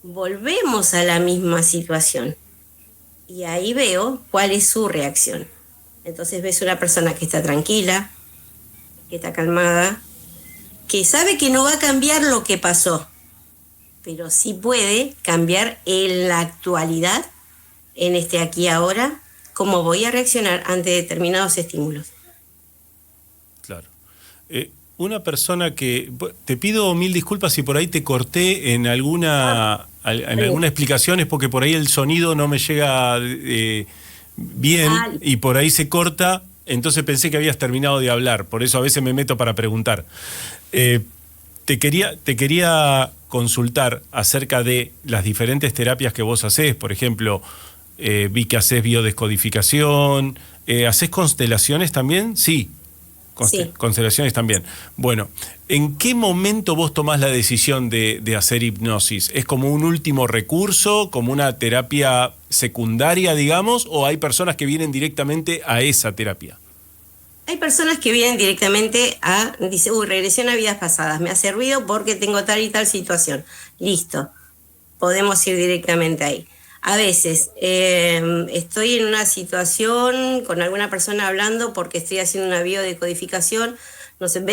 volvemos a la misma situación. Y ahí veo cuál es su reacción. Entonces ves una persona que está tranquila, que está calmada, que sabe que no va a cambiar lo que pasó, pero sí puede cambiar en la actualidad, en este aquí y ahora, cómo voy a reaccionar ante determinados estímulos. Claro. Una persona que... Te pido mil disculpas si por ahí te corté en alguna explicación, es porque por ahí el sonido no me llega bien y por ahí se corta, entonces pensé que habías terminado de hablar, por eso a veces me meto para preguntar. Te quería consultar acerca de las diferentes terapias que vos hacés, por ejemplo, vi que hacés biodescodificación, ¿hacés constelaciones también? Sí. Sí. Constelaciones también. Bueno, ¿en qué momento vos tomás la decisión de hacer hipnosis? ¿Es como un último recurso, como una terapia secundaria, digamos, o hay personas que vienen directamente a esa terapia? Hay personas que vienen directamente dice, regresión a vidas pasadas, me ha servido porque tengo tal y tal situación. Listo, podemos ir directamente ahí. A veces estoy en una situación con alguna persona hablando porque estoy haciendo una biodecodificación. No sé,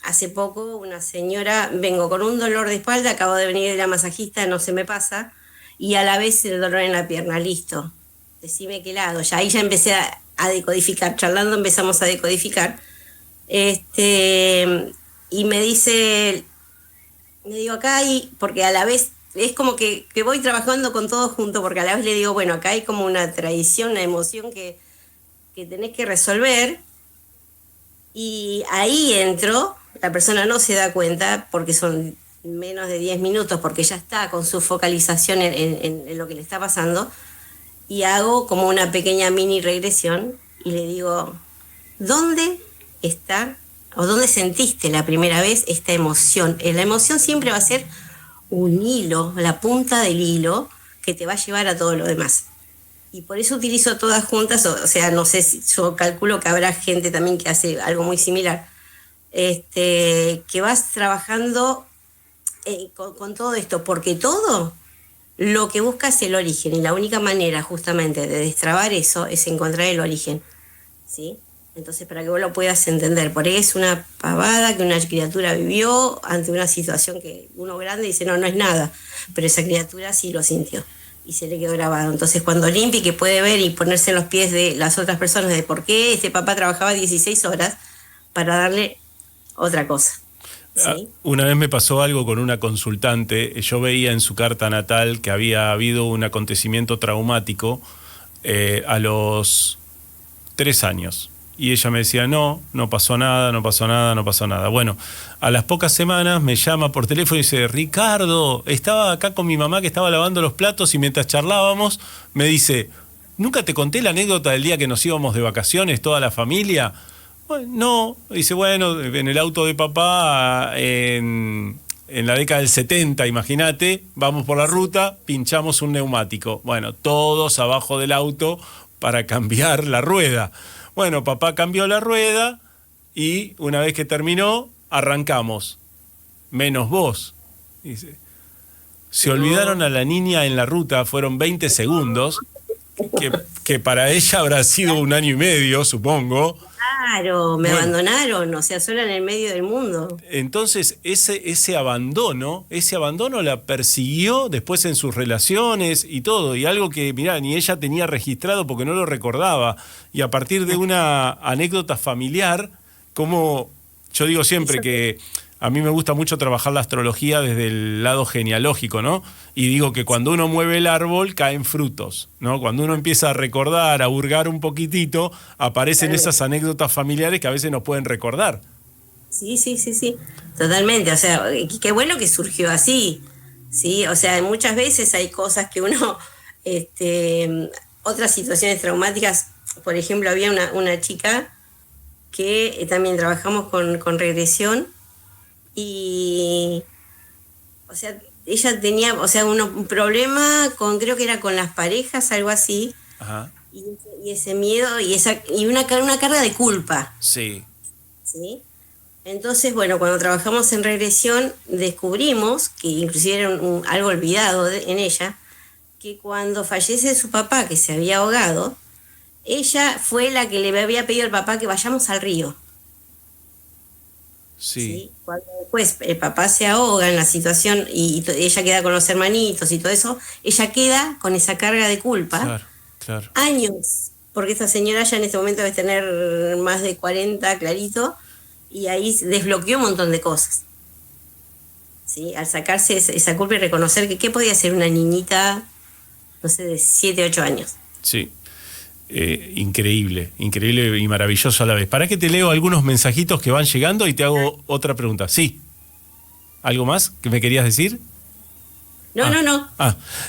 hace poco una señora, vengo con un dolor de espalda, acabo de venir de la masajista, no se me pasa, y a la vez el dolor en la pierna, listo. Decime qué lado, ahí ya empecé a decodificar, charlando empezamos a decodificar. Y me digo acá, porque a la vez es como que voy trabajando con todo junto, porque a la vez le digo, bueno, acá hay como una tradición, una emoción que tenés que resolver, y ahí entro, la persona no se da cuenta porque son menos de 10 minutos, porque ya está con su focalización en lo que le está pasando, y hago como una pequeña mini regresión y le digo, ¿dónde está o dónde sentiste la primera vez esta emoción? La emoción siempre va a ser un hilo, la punta del hilo que te va a llevar a todo lo demás. Y por eso utilizo todas juntas, o sea, no sé si yo calculo que habrá gente también que hace algo muy similar, que vas trabajando con todo esto, porque todo lo que busca es el origen, y la única manera justamente de destrabar eso es encontrar el origen, ¿sí? Entonces, para que vos lo puedas entender, por ahí es una pavada que una criatura vivió ante una situación que uno grande dice, no es nada, pero esa criatura sí lo sintió y se le quedó grabado. Entonces, cuando limpie, que puede ver y ponerse en los pies de las otras personas de por qué este papá trabajaba 16 horas para darle otra cosa. ¿Sí? Una vez me pasó algo con una consultante, yo veía en su carta natal que había habido un acontecimiento traumático a los 3 años. Y ella me decía, no pasó nada. Bueno, a las pocas semanas me llama por teléfono y dice, Ricardo, estaba acá con mi mamá que estaba lavando los platos y mientras charlábamos me dice, ¿nunca te conté la anécdota del día que nos íbamos de vacaciones toda la familia? Bueno, no, dice, bueno, en el auto de papá en la década del 70, imagínate, vamos por la ruta, pinchamos un neumático. Bueno, todos abajo del auto para cambiar la rueda. Bueno, papá cambió la rueda y una vez que terminó, arrancamos. Menos vos. Dice, se olvidaron a la niña en la ruta, fueron 20 segundos, que para ella habrá sido 1 año y medio, supongo. Claro, me abandonaron, o sea, sola en el medio del mundo. Entonces, ese abandono la persiguió después en sus relaciones y todo, y algo que, mirá, ni ella tenía registrado porque no lo recordaba, y a partir de una anécdota familiar, como yo digo siempre que a mí me gusta mucho trabajar la astrología desde el lado genealógico, ¿no? Y digo que cuando uno mueve el árbol, caen frutos, ¿no? Cuando uno empieza a recordar, a hurgar un poquitito, aparecen esas anécdotas familiares que a veces nos pueden recordar. Sí, totalmente. O sea, qué bueno que surgió así, ¿sí? O sea, muchas veces hay cosas que uno, otras situaciones traumáticas, por ejemplo, había una chica que también trabajamos con regresión y, o sea, ella tenía, o sea, un problema creo que era con las parejas, algo así. Ajá. Y ese miedo y una carga de culpa. Sí. ¿Sí? Entonces, bueno, cuando trabajamos en regresión descubrimos, que inclusive era algo olvidado en ella, que cuando fallece su papá, que se había ahogado, ella fue la que le había pedido al papá que vayamos al río. Sí. Cuando después el papá se ahoga en la situación y ella queda con los hermanitos y todo eso, ella queda con esa carga de culpa. Claro. Años, porque esta señora ya en este momento debe tener más de 40, clarito, y ahí desbloqueó un montón de cosas. ¿Sí? Al sacarse esa culpa y reconocer que qué podía ser una niñita, no sé, de 7, 8 años. Sí. Increíble y maravilloso a la vez. Para que te leo algunos mensajitos que van llegando y te hago otra pregunta. Sí. ¿Algo más que me querías decir? No.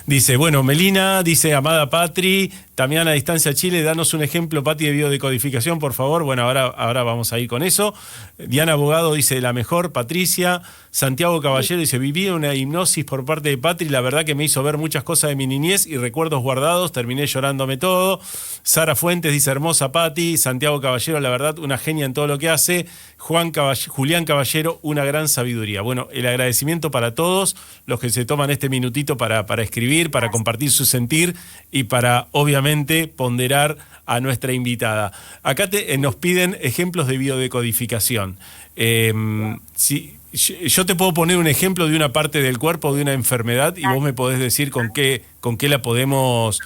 Dice, bueno, Melina, dice, amada Patri, también a distancia Chile, danos un ejemplo, Pati, de biodecodificación, por favor. Bueno, ahora vamos a ir con eso. Diana Abogado dice, la mejor, Patricia. Santiago Caballero dice, viví una hipnosis por parte de Patri, la verdad que me hizo ver muchas cosas de mi niñez y recuerdos guardados, terminé llorándome todo. Sara Fuentes dice, hermosa Pati. Santiago Caballero, la verdad, una genia en todo lo que hace. Julián Caballero, una gran sabiduría. Bueno, el agradecimiento para todos los que se toman este minutito para escribir, para compartir su sentir y para, obviamente, ponderar a nuestra invitada. Acá nos piden ejemplos de biodecodificación. Yo te puedo poner un ejemplo de una parte del cuerpo, de una enfermedad, y vos me podés decir con qué la podemos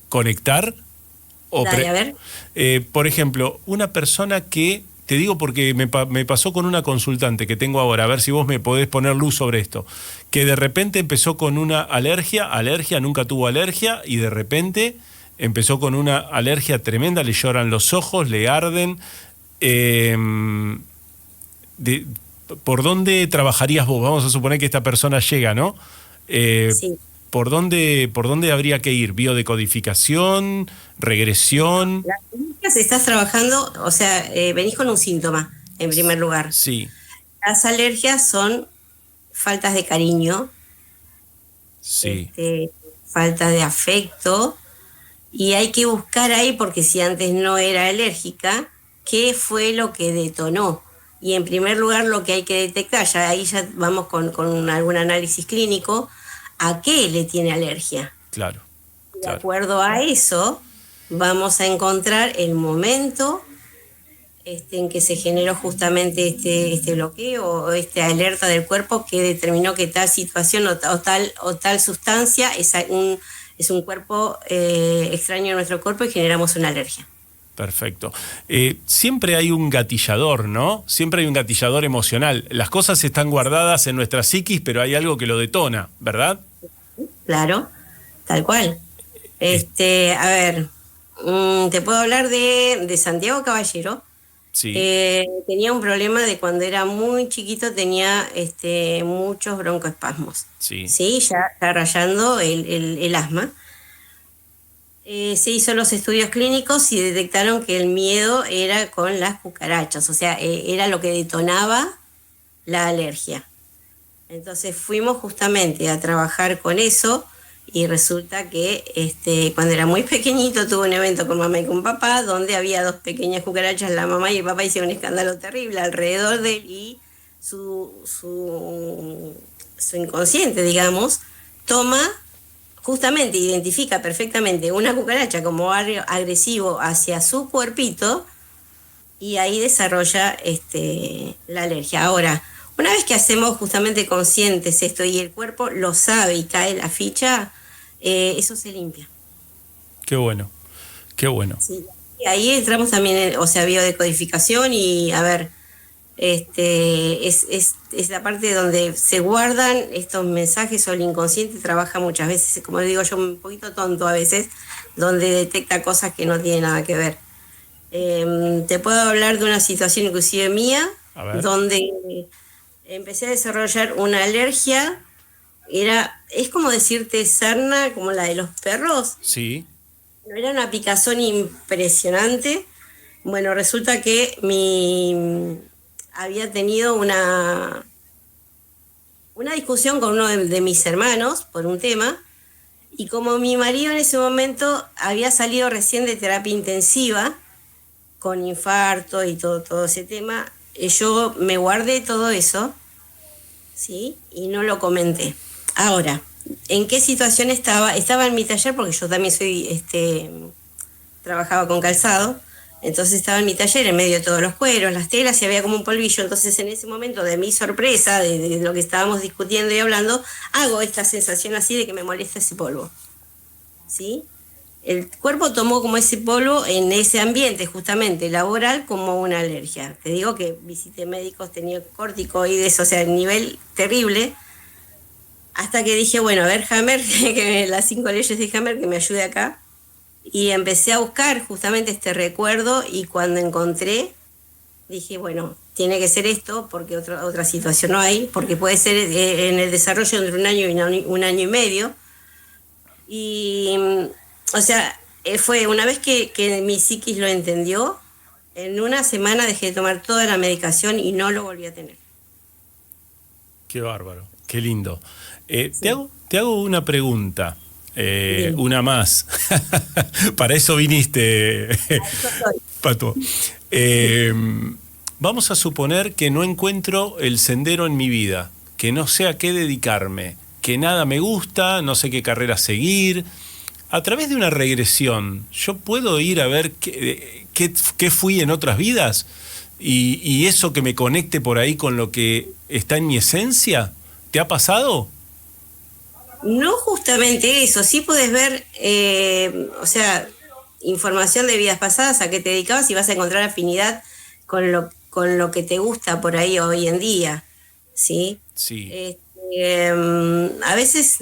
conectar. Dale, a ver. Por ejemplo, una persona que, te digo porque me pasó con una consultante que tengo ahora, a ver si vos me podés poner luz sobre esto, que de repente empezó con una alergia, nunca tuvo alergia, y de repente empezó con una alergia tremenda, le lloran los ojos, le arden. ¿Por dónde trabajarías vos? Vamos a suponer que esta persona llega, ¿no? Sí. ¿Por dónde habría que ir? ¿Biodecodificación? ¿Regresión? Las técnicas estás trabajando, o sea, venís con un síntoma, en primer lugar. Sí. Las alergias son faltas de cariño, Sí. falta de afecto, y hay que buscar ahí, porque si antes no era alérgica, qué fue lo que detonó. Y en primer lugar lo que hay que detectar, ahí ya vamos con algún análisis clínico, a qué le tiene alergia. Claro. De acuerdo a eso, vamos a encontrar el momento en que se generó justamente este bloqueo o esta alerta del cuerpo que determinó que tal situación o tal sustancia es un cuerpo extraño en nuestro cuerpo y generamos una alergia. Perfecto. Siempre hay un gatillador, ¿no? Siempre hay un gatillador emocional. Las cosas están guardadas en nuestra psiquis, pero hay algo que lo detona, ¿verdad? Claro, tal cual. A ver, te puedo hablar de Santiago Caballero. Sí. Tenía un problema de cuando era muy chiquito, tenía muchos broncoespasmos. Sí. Sí, ya está rayando el asma. Se hizo los estudios clínicos y detectaron que el miedo era con las cucarachas, o sea, era lo que detonaba la alergia. Entonces fuimos justamente a trabajar con eso y resulta que cuando era muy pequeñito tuvo un evento con mamá y con papá donde había 2 pequeñas cucarachas, la mamá y el papá hicieron un escándalo terrible alrededor de él y su inconsciente, digamos, justamente identifica perfectamente una cucaracha como agresivo hacia su cuerpito y ahí desarrolla la alergia. Ahora, una vez que hacemos justamente conscientes esto y el cuerpo lo sabe y cae la ficha, eso se limpia. Qué bueno, qué bueno. Sí. Y ahí entramos también, biodecodificación y, a ver, Es la parte donde se guardan estos mensajes, o el inconsciente trabaja muchas veces, como digo yo, un poquito tonto a veces, donde detecta cosas que no tienen nada que ver. Te puedo hablar de una situación inclusive mía, donde empecé a desarrollar una alergia. Es como decirte sarna, como la de los perros. Sí. Era una picazón impresionante. Bueno, resulta que había tenido una discusión con uno de mis hermanos por un tema, y como mi marido en ese momento había salido recién de terapia intensiva, con infarto y todo ese tema, yo me guardé todo eso, ¿sí? Y no lo comenté. Ahora, ¿en qué situación estaba? Estaba en mi taller, porque yo también trabajaba con calzado. Entonces estaba en mi taller, en medio de todos los cueros, las telas, y había como un polvillo. Entonces, en ese momento, de mi sorpresa, de lo que estábamos discutiendo y hablando, hago esta sensación así de que me molesta ese polvo, ¿sí? El cuerpo tomó como ese polvo en ese ambiente justamente laboral como una alergia. Te digo que visité médicos, tenía corticoides, o sea, el nivel terrible. Hasta que dije, bueno, a ver, Hammer, que las 5 leyes de Hammer, que me ayude acá. Y empecé a buscar justamente este recuerdo, y cuando encontré, dije, bueno, tiene que ser esto, porque otra situación no hay, porque puede ser en el desarrollo entre un año y un año y medio. Y, o sea, fue una vez que mi psiquis lo entendió, en una semana dejé de tomar toda la medicación y no lo volví a tener. Qué bárbaro, qué lindo. Sí. Te hago una pregunta. Una más. Para eso viniste, Pato. Vamos a suponer que no encuentro el sendero en mi vida, que no sé a qué dedicarme, que nada me gusta, no sé qué carrera seguir. A través de una regresión, ¿yo puedo ir a ver qué fui en otras vidas? Y eso que me conecte por ahí con lo que está en mi esencia. ¿Te ha pasado? No justamente eso, sí puedes ver, o sea, información de vidas pasadas, a qué te dedicabas, y vas a encontrar afinidad con lo que te gusta por ahí hoy en día, ¿sí? Sí. A veces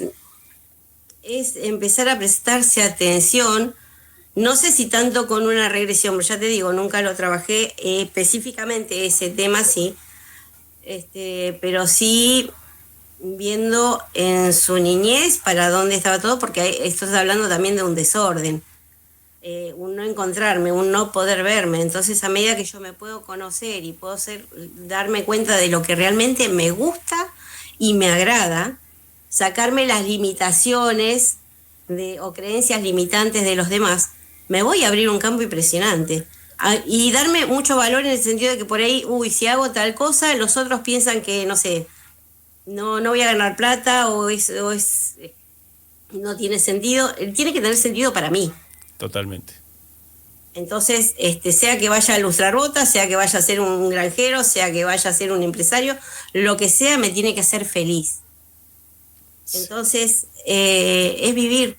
es empezar a prestarse atención, no sé si tanto con una regresión, pero ya te digo, nunca lo trabajé específicamente ese tema, sí, pero sí viendo en su niñez para dónde estaba todo, porque estás hablando también de un desorden, un no encontrarme, un no poder verme. Entonces, a medida que yo me puedo conocer y puedo darme cuenta de lo que realmente me gusta y me agrada, sacarme las limitaciones o creencias limitantes de los demás, me voy a abrir un campo impresionante. Y darme mucho valor en el sentido de que por ahí, si hago tal cosa, los otros piensan que, no sé, no voy a ganar plata, o no tiene sentido. Tiene que tener sentido para mí. Totalmente. Entonces, sea que vaya a lustrar botas, sea que vaya a ser un granjero, sea que vaya a ser un empresario, lo que sea me tiene que hacer feliz. Entonces, es vivir,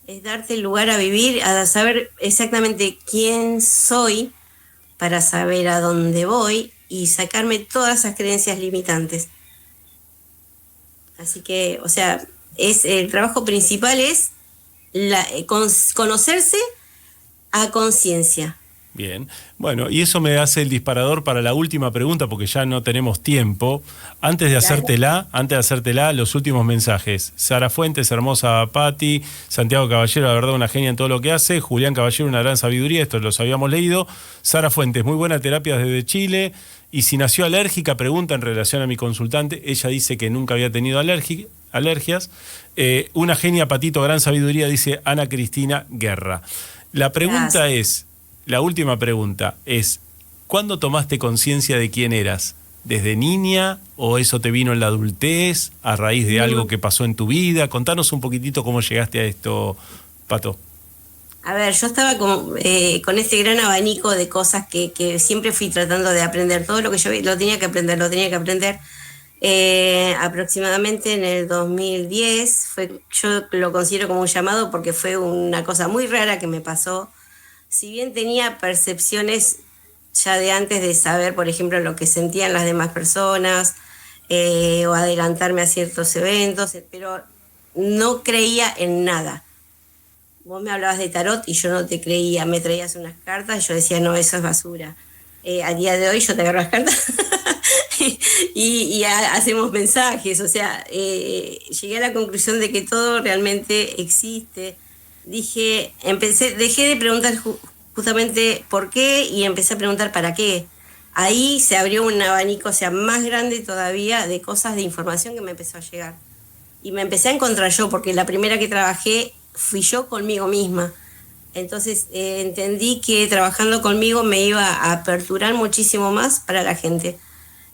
es darte el lugar a vivir, a saber exactamente quién soy, para saber a dónde voy y sacarme todas esas creencias limitantes. Así que, o sea, el trabajo principal es conocerse a conciencia. Bien, bueno, y eso me hace el disparador para la última pregunta, porque ya no tenemos tiempo. Antes de hacértela, los últimos mensajes. Sara Fuentes, hermosa Patti. Santiago Caballero, la verdad, una genia en todo lo que hace. Julián Caballero, una gran sabiduría, esto los habíamos leído. Sara Fuentes, muy buena terapia desde Chile. Y si nació alérgica, pregunta en relación a mi consultante. Ella dice que nunca había tenido alergias. Una genia, Patito, gran sabiduría, dice Ana Cristina Guerra. La última pregunta es, ¿cuándo tomaste conciencia de quién eras? ¿Desde niña o eso te vino en la adultez a raíz de algo que pasó en tu vida? Contanos un poquitito cómo llegaste a esto, Pato. A ver, yo estaba con ese gran abanico de cosas que siempre fui tratando de aprender. Todo lo que yo vi lo tenía que aprender. Aproximadamente en el 2010, yo lo considero como un llamado, porque fue una cosa muy rara que me pasó. Si bien tenía percepciones ya de antes de saber, por ejemplo, lo que sentían las demás personas, o adelantarme a ciertos eventos, pero no creía en nada. Vos me hablabas de tarot y yo no te creía, me traías unas cartas y yo decía, no, eso es basura. A día de hoy yo te agarro las cartas y hacemos mensajes, o sea, llegué a la conclusión de que todo realmente existe. Dejé de preguntar justamente por qué y empecé a preguntar para qué. Ahí se abrió un abanico, o sea, más grande todavía de cosas, de información que me empezó a llegar. Y me empecé a encontrar yo, porque la primera que trabajé fui yo conmigo misma. Entonces entendí que trabajando conmigo me iba a aperturar muchísimo más para la gente.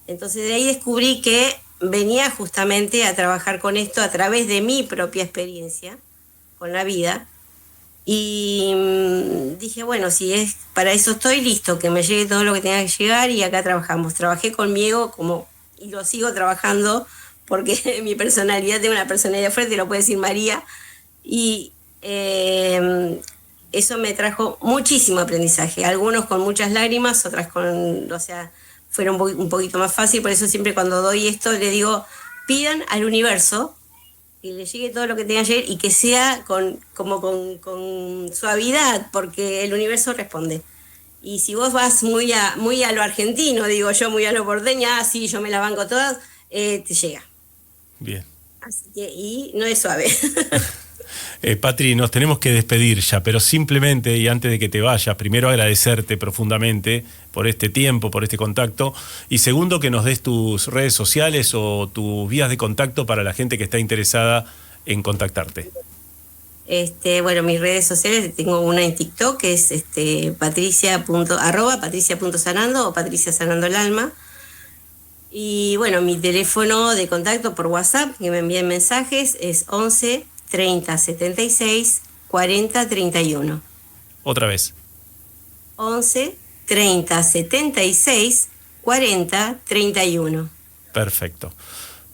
Entonces de ahí descubrí que venía justamente a trabajar con esto a través de mi propia experiencia con la vida. Y dije, bueno, si es para eso estoy, listo, que me llegue todo lo que tenga que llegar y acá trabajamos. Trabajé conmigo y lo sigo trabajando porque mi personalidad, tengo una personalidad fuerte, lo puede decir María, y eso me trajo muchísimo aprendizaje, algunos con muchas lágrimas, otras fueron un poquito más fácil, por eso siempre cuando doy esto le digo, pidan al universo que le llegue todo lo que tenga que llegar y que sea con suavidad, porque el universo responde. Y si vos vas muy a lo argentino, digo yo, muy a lo porteña, sí, yo me la banco todas, te llega. Bien. Así que, y no es suave. Patri, nos tenemos que despedir ya, pero simplemente, y antes de que te vayas, primero agradecerte profundamente por este tiempo, por este contacto, y segundo que nos des tus redes sociales o tus vías de contacto para la gente que está interesada en contactarte. Bueno, mis redes sociales, tengo una en TikTok que es patricia.sanando o Patricia Sanando el Alma. Y bueno, mi teléfono de contacto por WhatsApp, que me envíen mensajes, es 11 30 76 40 31. Otra vez. 11 30 76 40 31. Perfecto.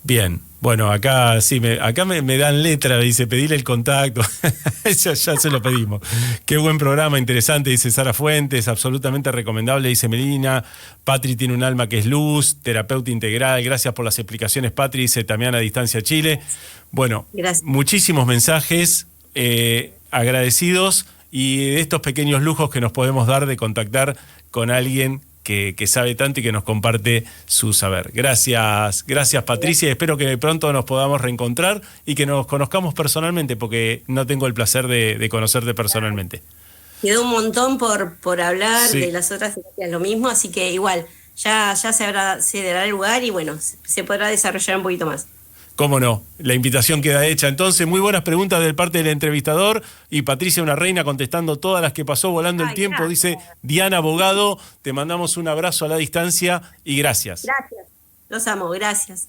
Bien. Bueno, acá sí, acá me dan letra, dice, pedirle el contacto. ya se lo pedimos. Qué buen programa, interesante, dice Sara Fuentes, absolutamente recomendable, dice Melina. Patri tiene un alma que es luz, terapeuta integral. Gracias por las explicaciones, Patri, dice Tamiana Distancia Chile. Bueno, gracias. Muchísimos mensajes, agradecidos, y de estos pequeños lujos que nos podemos dar de contactar con alguien que sabe tanto y que nos comparte su saber. Gracias Patricia, y espero que pronto nos podamos reencontrar y que nos conozcamos personalmente, porque no tengo el placer de conocerte personalmente. Quedó un montón por hablar, sí. De las otras terapias lo mismo, así que igual, ya se dará el lugar y bueno, se podrá desarrollar un poquito más. Cómo no, la invitación queda hecha. Entonces, muy buenas preguntas de parte del entrevistador, y Patricia, una reina, contestando todas las que pasó volando el tiempo. Gracias. Dice Diana Abogado, te mandamos un abrazo a la distancia y gracias. Gracias, los amo, gracias.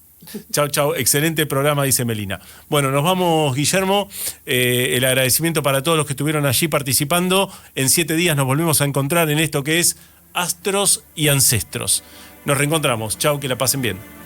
Chau, excelente programa, dice Melina. Bueno, nos vamos, Guillermo, el agradecimiento para todos los que estuvieron allí participando. En 7 días nos volvemos a encontrar en esto que es Astros y Ancestros. Nos reencontramos, chau, que la pasen bien.